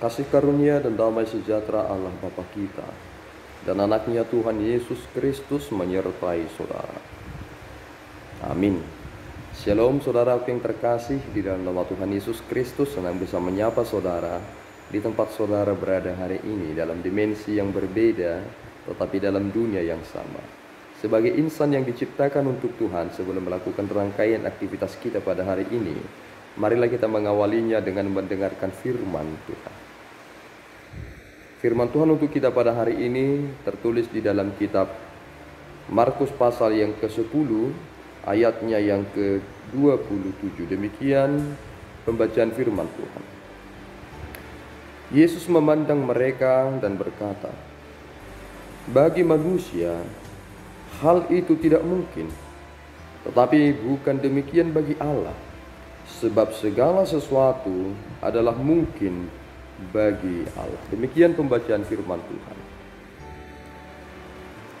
Kasih karunia dan damai sejahtera Allah Bapa kita dan anaknya Tuhan Yesus Kristus menyertai saudara. Amin. Shalom saudara yang terkasih, di dalam nama Tuhan Yesus Kristus senang bisa menyapa saudara di tempat saudara berada hari ini dalam dimensi yang berbeda tetapi dalam dunia yang sama. Sebagai insan yang diciptakan untuk Tuhan, sebelum melakukan rangkaian aktivitas kita pada hari ini, marilah kita mengawalinya dengan mendengarkan firman Tuhan. Firman Tuhan untuk kita pada hari ini tertulis di dalam kitab Markus pasal yang ke-10 ayatnya yang ke-27. Demikian pembacaan firman Tuhan. Yesus memandang mereka dan berkata, "Bagi manusia hal itu tidak mungkin, tetapi bukan demikian bagi Allah, sebab segala sesuatu adalah mungkin bagi Allah." Demikian pembacaan firman Tuhan.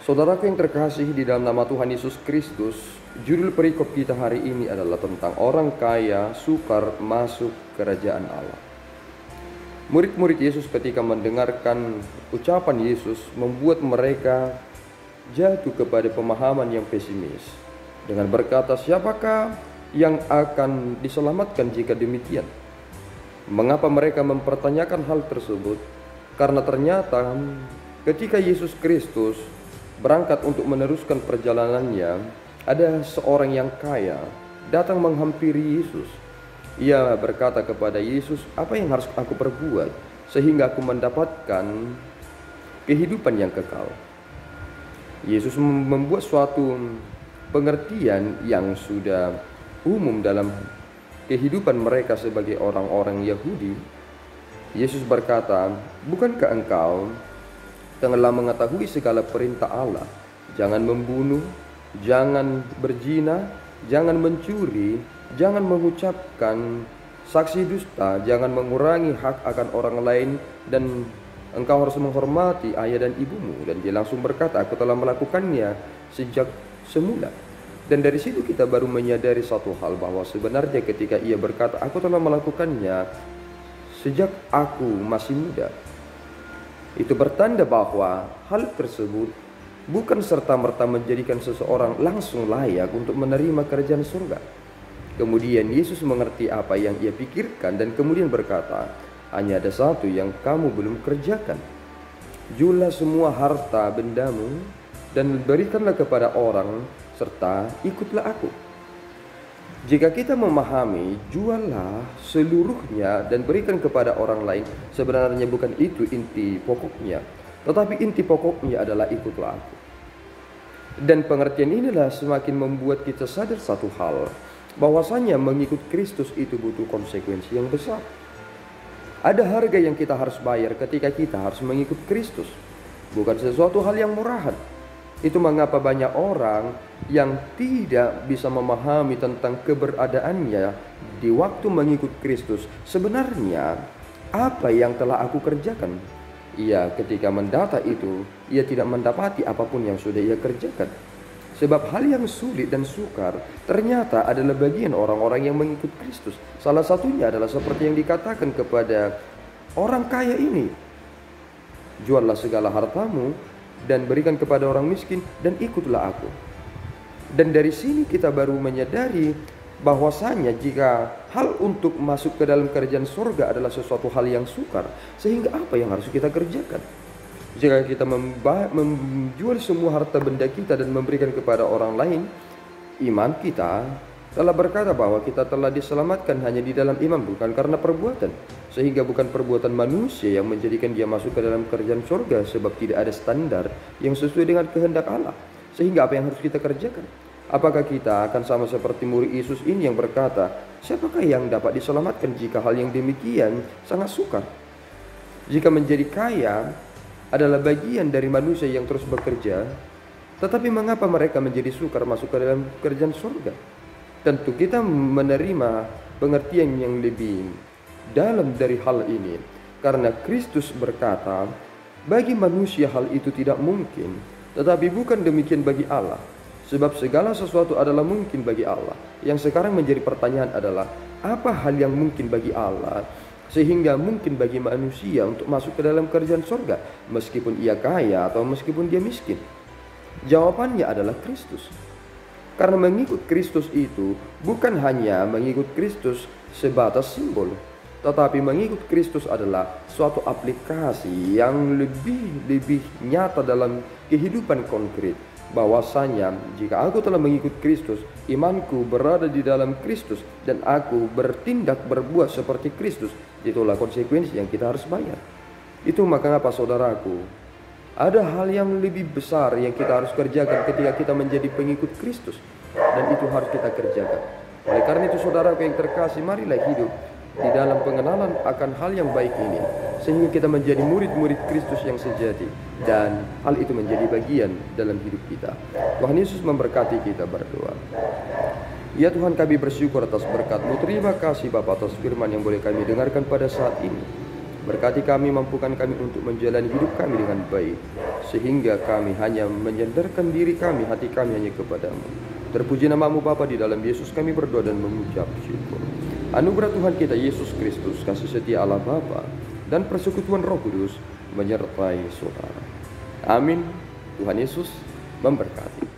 Saudaraku yang terkasih di dalam nama Tuhan Yesus Kristus, judul perikop kita hari ini adalah tentang orang kaya sukar masuk kerajaan Allah. Murid-murid Yesus ketika mendengarkan ucapan Yesus membuat mereka jatuh kepada pemahaman yang pesimis dengan berkata, siapakah yang akan diselamatkan jika demikian? Mengapa mereka mempertanyakan hal tersebut? Karena ternyata ketika Yesus Kristus berangkat untuk meneruskan perjalanannya, ada seorang yang kaya datang menghampiri Yesus. Ia berkata kepada Yesus, "Apa yang harus aku perbuat sehingga aku mendapatkan kehidupan yang kekal?" Yesus membuat suatu pengertian yang sudah umum dalam kehidupan mereka sebagai orang-orang Yahudi. Yesus berkata, "Bukankah engkau telah mengetahui segala perintah Allah? Jangan membunuh, jangan berzina, jangan mencuri, jangan mengucapkan saksi dusta, jangan mengurangi hak akan orang lain, dan engkau harus menghormati ayah dan ibumu." Dan dia langsung berkata, "Aku telah melakukannya sejak semula." Dan dari situ kita baru menyadari satu hal, bahwa sebenarnya ketika ia berkata, "Aku telah melakukannya sejak aku masih muda," itu bertanda bahwa hal tersebut bukan serta-merta menjadikan seseorang langsung layak untuk menerima kerajaan surga. Kemudian Yesus mengerti apa yang ia pikirkan dan kemudian berkata, "Hanya ada satu yang kamu belum kerjakan. Jualah semua harta bendamu dan berikanlah kepada orang, serta ikutlah aku." Jika kita memahami juallah seluruhnya dan berikan kepada orang lain, sebenarnya bukan itu inti pokoknya, tetapi inti pokoknya adalah ikutlah aku. Dan pengertian inilah semakin membuat kita sadar satu hal, bahwasanya mengikut Kristus itu butuh konsekuensi yang besar. Ada harga yang kita harus bayar ketika kita harus mengikut Kristus. Bukan sesuatu hal yang murahan. Itu mengapa banyak orang yang tidak bisa memahami tentang keberadaannya di waktu mengikut Kristus. Sebenarnya apa yang telah aku kerjakan? Ia ketika mendata itu, ia tidak mendapati apapun yang sudah ia kerjakan. Sebab hal yang sulit dan sukar ternyata adalah bagian orang-orang yang mengikut Kristus. Salah satunya adalah seperti yang dikatakan kepada orang kaya ini, "Juallah segala hartamu dan berikan kepada orang miskin dan ikutlah aku." Dan dari sini kita baru menyadari bahwasanya jika hal untuk masuk ke dalam kerajaan surga adalah sesuatu hal yang sukar, sehingga apa yang harus kita kerjakan? Jika kita menjual semua harta benda kita dan memberikan kepada orang lain, iman kita telah berkata bahwa kita telah diselamatkan hanya di dalam iman, bukan karena perbuatan. Sehingga bukan perbuatan manusia yang menjadikan dia masuk ke dalam kerajaan surga, sebab tidak ada standar yang sesuai dengan kehendak Allah. Sehingga apa yang harus kita kerjakan? Apakah kita akan sama seperti murid Yesus ini yang berkata, "Siapakah yang dapat diselamatkan jika hal yang demikian sangat sukar?" Jika menjadi kaya adalah bagian dari manusia yang terus bekerja, tetapi mengapa mereka menjadi sukar masuk ke dalam kerajaan surga? Tentu kita menerima pengertian yang lebih dalam dari hal ini, karena Kristus berkata, "Bagi manusia hal itu tidak mungkin, tetapi bukan demikian bagi Allah. Sebab segala sesuatu adalah mungkin bagi Allah." Yang sekarang menjadi pertanyaan adalah, apa hal yang mungkin bagi Allah sehingga mungkin bagi manusia untuk masuk ke dalam kerajaan sorga, meskipun ia kaya atau meskipun dia miskin? Jawabannya adalah Kristus. Karena mengikut Kristus itu bukan hanya mengikut Kristus sebatas simbol, tetapi mengikut Kristus adalah suatu aplikasi yang lebih nyata dalam kehidupan konkret. Bahwasanya jika aku telah mengikut Kristus, imanku berada di dalam Kristus, dan aku bertindak berbuat seperti Kristus, itulah konsekuensi yang kita harus bayar. Itu mengapa saudaraku, ada hal yang lebih besar yang kita harus kerjakan ketika kita menjadi pengikut Kristus, dan itu harus kita kerjakan. Oleh karena itu saudaraku yang terkasih, marilah hidup di dalam pengenalan akan hal yang baik ini, sehingga kita menjadi murid-murid Kristus yang sejati, dan hal itu menjadi bagian dalam hidup kita. Tuhan Yesus memberkati kita. Berdoa. Ya Tuhan, kami bersyukur atas berkat-Mu. Terima kasih Bapa atas firman yang boleh kami dengarkan pada saat ini. Berkati kami, mampukan kami untuk menjalani hidup kami dengan baik, sehingga kami hanya menyandarkan diri kami, hati kami hanya kepada-Mu. Terpuji nama-Mu Bapa, di dalam Yesus kami berdoa dan mengucap syukur. Anugerah Tuhan kita Yesus Kristus, kasih setia Allah Bapa, dan persekutuan Roh Kudus menyertai saudara. Amin. Tuhan Yesus memberkati.